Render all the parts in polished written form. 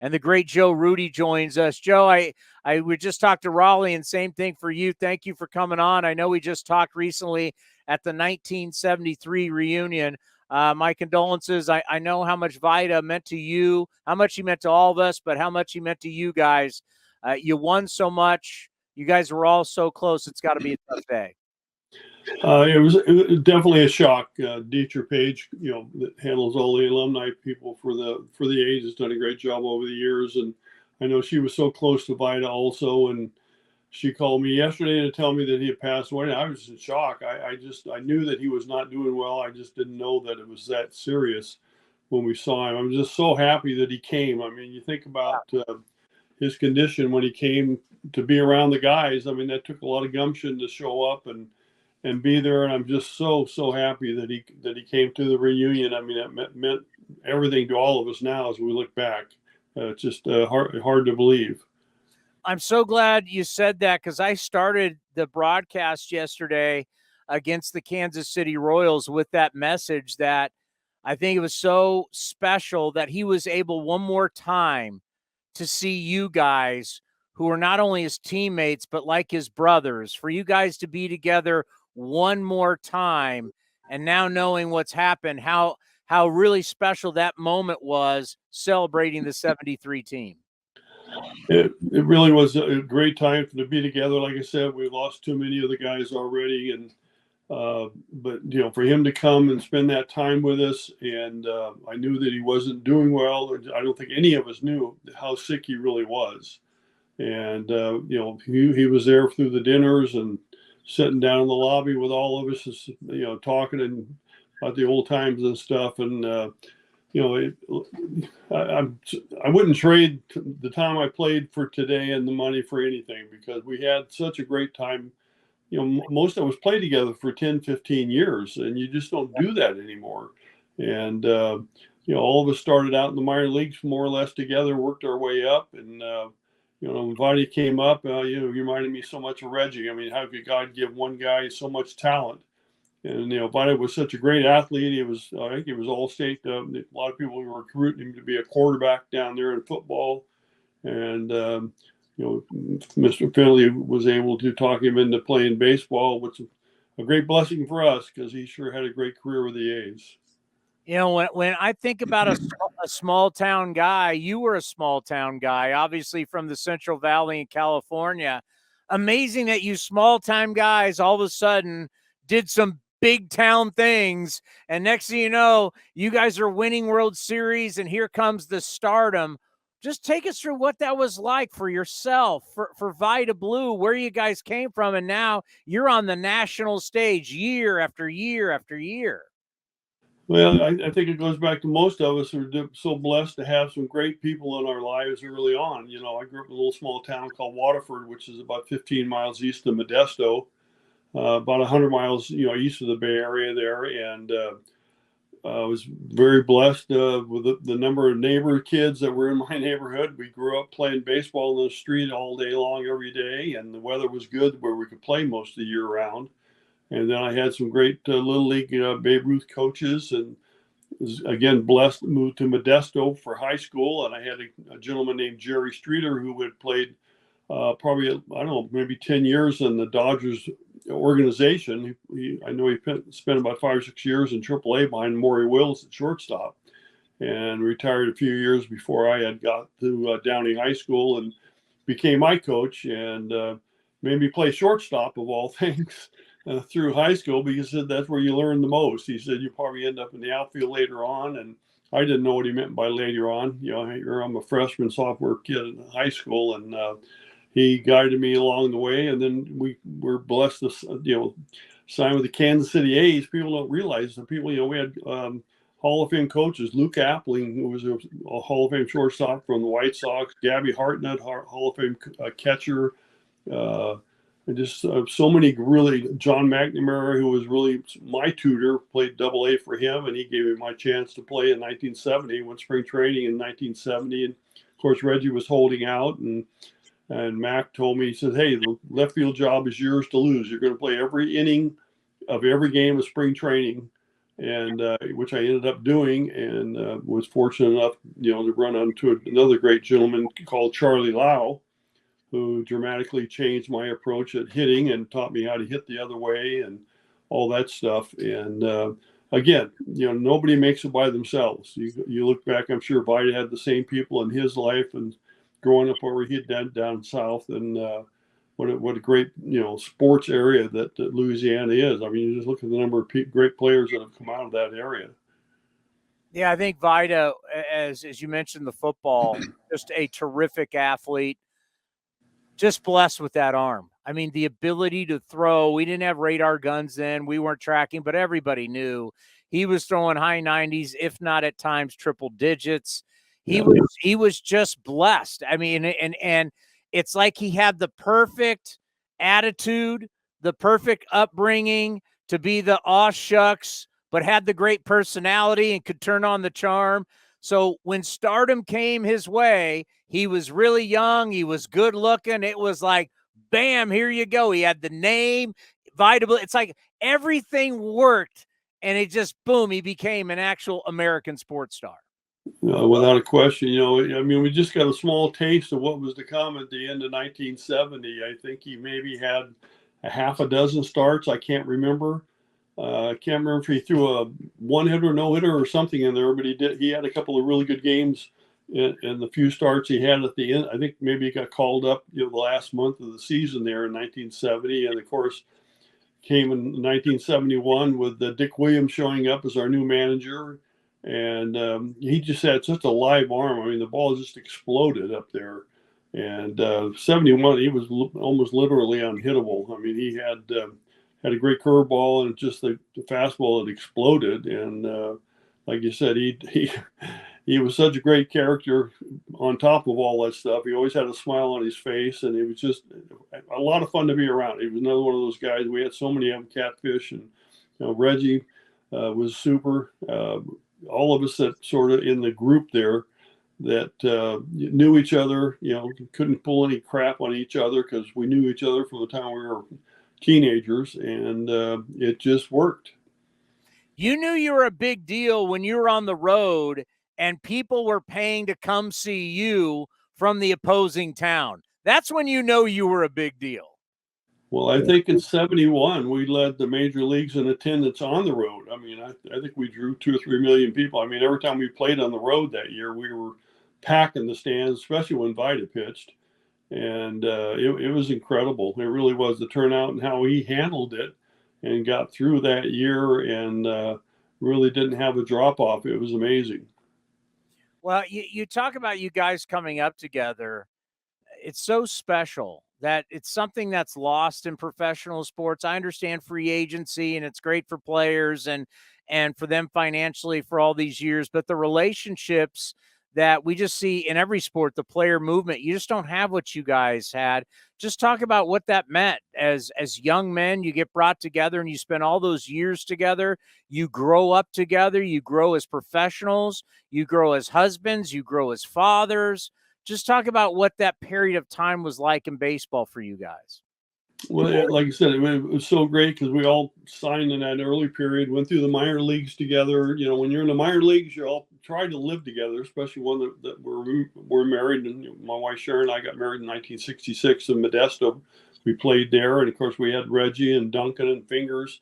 And the great Joe Rudi joins us. Joe, we just talked to Raleigh, and same thing for you. Thank you for coming on. I know we just talked recently at the 1973 reunion. My condolences. I know how much Vida meant to you, how much he meant to all of us, but how much he meant to you guys. You won so much. You guys were all so close. It's got to be a tough day. It was definitely a shock. Dieter Page, that handles all the alumni people for the A's, has done a great job over the years, and I know she was so close to Vida also, and she called me yesterday to tell me that he had passed away. I was in shock. I knew that he was not doing well. I just didn't know that it was that serious when we saw him. I'm just so happy that he came. I mean, you think about his condition when he came to be around the guys. I mean, that took a lot of gumption to show up and be there. And I'm just so happy that he came to the reunion. I mean, that meant everything to all of us now as we look back. It's just hard to believe. I'm so glad you said that, because I started the broadcast yesterday against the Kansas City Royals with that message that I think it was so special that he was able one more time to see you guys, who are not only his teammates, but like his brothers, for you guys to be together one more time. And now knowing what's happened, how really special that moment was, celebrating the 73 team. It really was a great time to be together. Like I said, we lost too many of the guys already, and but for him to come and spend that time with us, and I knew that he wasn't doing well. I don't think any of us knew how sick he really was, and he was there through the dinners and sitting down in the lobby with all of us, talking and about the old times and stuff, and I wouldn't trade the time I played for today and the money for anything, because we had such a great time. Most of us played together for 10, 15 years, and you just don't do that anymore. And, all of us started out in the minor leagues more or less together, worked our way up. And, when Vadi came up, you reminded me so much of Reggie. I mean, how could God give one guy so much talent? And, Vadi was such a great athlete. I think he was all state. A lot of people were recruiting him to be a quarterback down there in football. And, Mr. Finley was able to talk him into playing baseball, which is a great blessing for us, because he sure had a great career with the A's. When I think about a small town guy, you were a small town guy, obviously from the Central Valley in California. Amazing that you small time guys all of a sudden did some big town things. And next thing you know, you guys are winning World Series, and here comes the stardom. Just take us through what that was like for yourself, for Vida Blue, where you guys came from, and now you're on the national stage year after year after year. Well, I think it goes back to most of us who are so blessed to have some great people in our lives early on. I grew up in a little small town called Waterford, which is about 15 miles east of Modesto, about 100 miles, east of the Bay Area there. And I was very blessed with the number of neighbor kids that were in my neighborhood. We grew up playing baseball in the street all day long, every day, and the weather was good where we could play most of the year round. And then I had some great Little League Babe Ruth coaches, and was, again, blessed to move to Modesto for high school. And I had a gentleman named Jerry Streeter who had played probably, I don't know, maybe 10 years in the Dodgers organization. I know he spent about 5 or 6 years in AAA behind Maury Wills at shortstop, and retired a few years before I had got to Downey High School, and became my coach, and made me play shortstop of all things. Through high school, because he said that's where you learn the most. He said you probably end up in the outfield later on, and I didn't know what he meant by later on. I'm a freshman, sophomore kid in high school, and he guided me along the way. And then we were blessed to, sign with the Kansas City A's. People don't realize the people. We had Hall of Fame coaches, Luke Appling, who was a Hall of Fame shortstop from the White Sox, Gabby Hartnett, Hall of Fame catcher. And just so many, really. John McNamara, who was really my tutor, played Double-A for him, and he gave me my chance to play in 1970. Went spring training in 1970, and of course Reggie was holding out, and Mac told me, he said, "Hey, the left field job is yours to lose. You're going to play every inning of every game of spring training, and which I ended up doing, and was fortunate enough, to run onto another great gentleman called Charlie Lau, who dramatically changed my approach at hitting and taught me how to hit the other way and all that stuff. And again, nobody makes it by themselves. You look back, I'm sure Vida had the same people in his life and growing up where he had down south, and what a great sports area that Louisiana is. I mean, you just look at the number of great players that have come out of that area. Yeah, I think Vida, as you mentioned, the football, just a terrific athlete, just blessed with that arm. I mean, the ability to throw. We didn't have radar guns then. We weren't tracking, but everybody knew he was throwing high 90s, if not at times triple digits. He was just blessed. I mean, and it's like he had the perfect attitude, the perfect upbringing to be the aw shucks, but had the great personality and could turn on the charm. So when stardom came his way, he was really young. He was good looking. It was like, bam, here you go. He had the name, Vida Blue. It's like everything worked, and it just, boom, he became an actual American sports star. Without a question. I mean, we just got a small taste of what was to come at the end of 1970. I think he maybe had a half a dozen starts. I can't remember. I can't remember if he threw a one-hitter, no-hitter, or something in there, but he did. He had a couple of really good games in the few starts he had at the end. I think maybe he got called up, the last month of the season there in 1970, and of course came in 1971 with Dick Williams showing up as our new manager, and he just had such a live arm. I mean, the ball just exploded up there. And 71, he was almost literally unhittable. I mean, he had a great curveball and just the fastball that exploded. And like you said, he was such a great character on top of all that stuff. He always had a smile on his face, and it was just a lot of fun to be around. He was another one of those guys. We had so many of them, Catfish, and Reggie was super. All of us that sort of in the group there that knew each other, couldn't pull any crap on each other because we knew each other from the time we were teenagers, and it just worked. You knew you were a big deal when you were on the road and people were paying to come see you from the opposing town. That's when you know you were a big deal. Well, I think in 71, we led the major leagues in attendance on the road. I mean, I think we drew 2 or 3 million people. I mean, every time we played on the road that year, we were packing the stands, especially when Vida pitched. And it was incredible. It really was, the turnout and how he handled it and got through that year, and really didn't have a drop off. It was amazing. Well, you talk about you guys coming up together. It's so special that it's something that's lost in professional sports. I understand free agency and it's great for players and for them financially for all these years, but the relationships that we just see in every sport, the player movement, you just don't have what you guys had. Just talk about what that meant as young men. You get brought together and you spend all those years together. You grow up together. You grow as professionals. You grow as husbands. You grow as fathers. Just talk about what that period of time was like in baseball for you guys. Well, like I said, it was so great because we all signed in that early period, went through the minor leagues together. When you're in the minor leagues, you all try to live together, especially one that we're married. And my wife Sharon and I got married in 1966 in Modesto. We played there, and of course we had Reggie and Duncan and Fingers,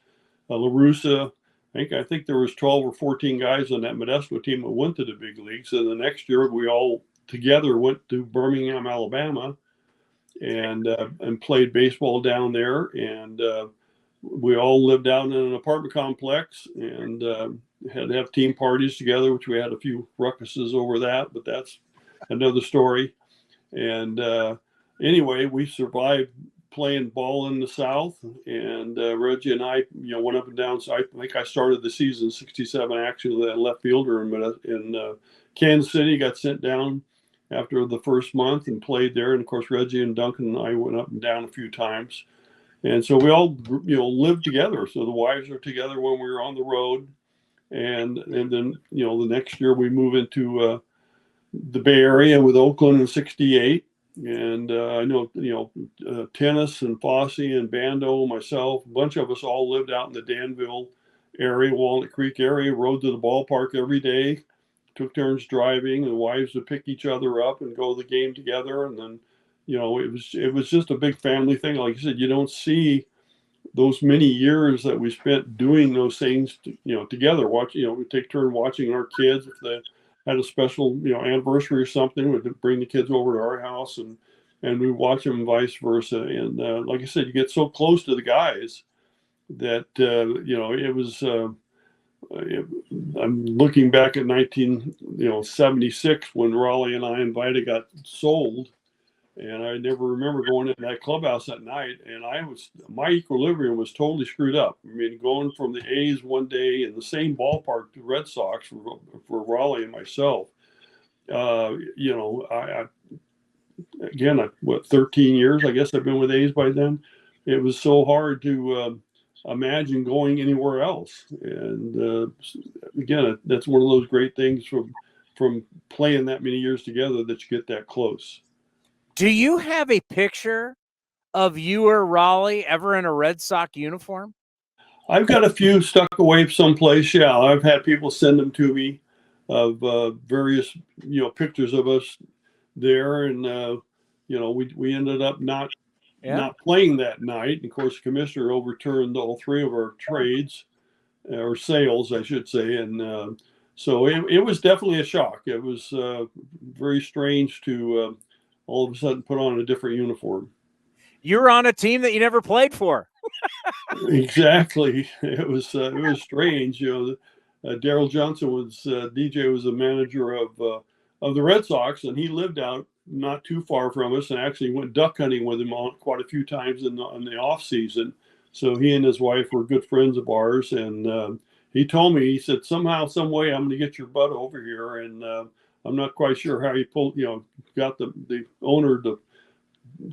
LaRussa. I think there was 12 or 14 guys on that Modesto team that went to the big leagues. And the next year we all together went to Birmingham, Alabama, and played baseball down there. And we all lived down in an apartment complex and had to have team parties together, which we had a few ruckuses over that, but that's another story. And anyway, we survived playing ball in the South, and Reggie and I, went up and down. So I think I started the season 67 actually, that left fielder in Kansas City, got sent down after the first month and played there. And of course, Reggie and Duncan and I went up and down a few times. And so we all, lived together. So the wives are together when we were on the road. And then, the next year we move into the Bay Area with Oakland in 68. And I know, Tennis and Fosse and Bando, myself, a bunch of us all lived out in the Danville area, Walnut Creek area, rode to the ballpark every day, took turns driving, and the wives would pick each other up and go to the game together. And then, it was just a big family thing. Like you said, you don't see those many years that we spent doing those things, together. We take turn watching our kids. If they had a special, anniversary or something, we'd bring the kids over to our house and we watch them and vice versa. And like I said, you get so close to the guys that, it was, I'm looking back at 1976 when Raleigh and Vida got sold. And I never remember going in that clubhouse at night. And my equilibrium was totally screwed up. I mean, going from the A's one day in the same ballpark to Red Sox for Raleigh and myself. Again, 13 years, I guess I've been with A's by then. It was so hard to imagine going anywhere else. And again, that's one of those great things from playing that many years together that you get that close. Do you have a picture of you or Raleigh ever in a Red Sox uniform? I've got a few stuck away someplace. Yeah, I've had people send them to me of various, pictures of us there. And, we ended up not playing that night. And of course, the commissioner overturned all three of our trades or sales, I should say. And so it was definitely a shock. It was very strange to all of a sudden put on a different uniform. You're on a team that you never played for. Exactly. It was strange. Daryl Johnson DJ was a manager of the Red Sox, and he lived out not too far from us, and actually went duck hunting with him quite a few times in the off season. So he and his wife were good friends of ours, and he told me, he said, somehow, some way, I'm going to get your butt over here, and I'm not quite sure how he got the owner to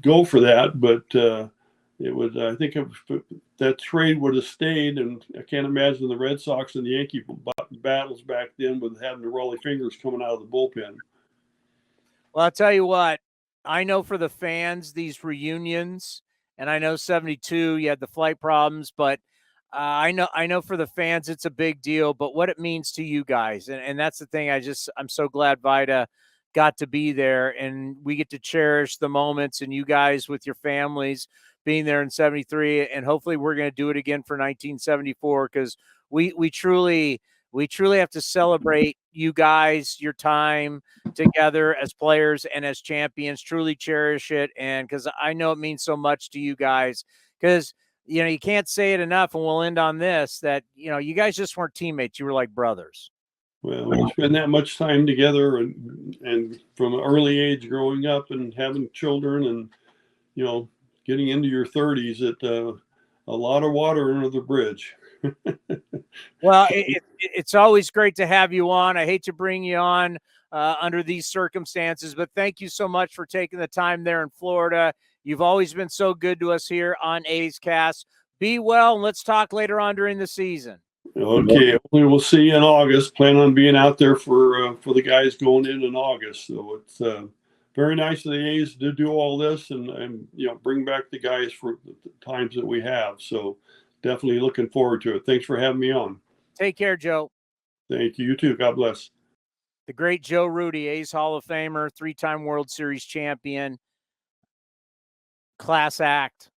go for that, but I think that trade would have stayed, and I can't imagine the Red Sox and the Yankee battles back then with having the Raleigh fingers coming out of the bullpen. Well, I'll tell you what, I know for the fans, these reunions, and I know 72, you had the flight problems, but I know for the fans, it's a big deal, but what it means to you guys. And that's the thing. I'm so glad Vida got to be there, and we get to cherish the moments, and you guys with your families being there in 73. And hopefully we're going to do it again for 1974. Cause we truly have to celebrate you guys, your time together as players and as champions, truly cherish it. And cause I know it means so much to you guys, cause you can't say it enough, and we'll end on this, that, you guys just weren't teammates. You were like brothers. Well, we spend that much time together and from an early age growing up and having children and, getting into your 30s, a lot of water under the bridge. Well, it's always great to have you on. I hate to bring you on under these circumstances, but thank you so much for taking the time there in Florida. You've always been so good to us here on A's Cast. Be well, and let's talk later on during the season. Okay, hopefully we'll see you in August. Plan on being out there for the guys going in August. So it's very nice of the A's to do all this and bring back the guys for the times that we have. So definitely looking forward to it. Thanks for having me on. Take care, Joe. Thank you. You too. God bless. The great Joe Rudi, A's Hall of Famer, 3-time World Series champion, class act.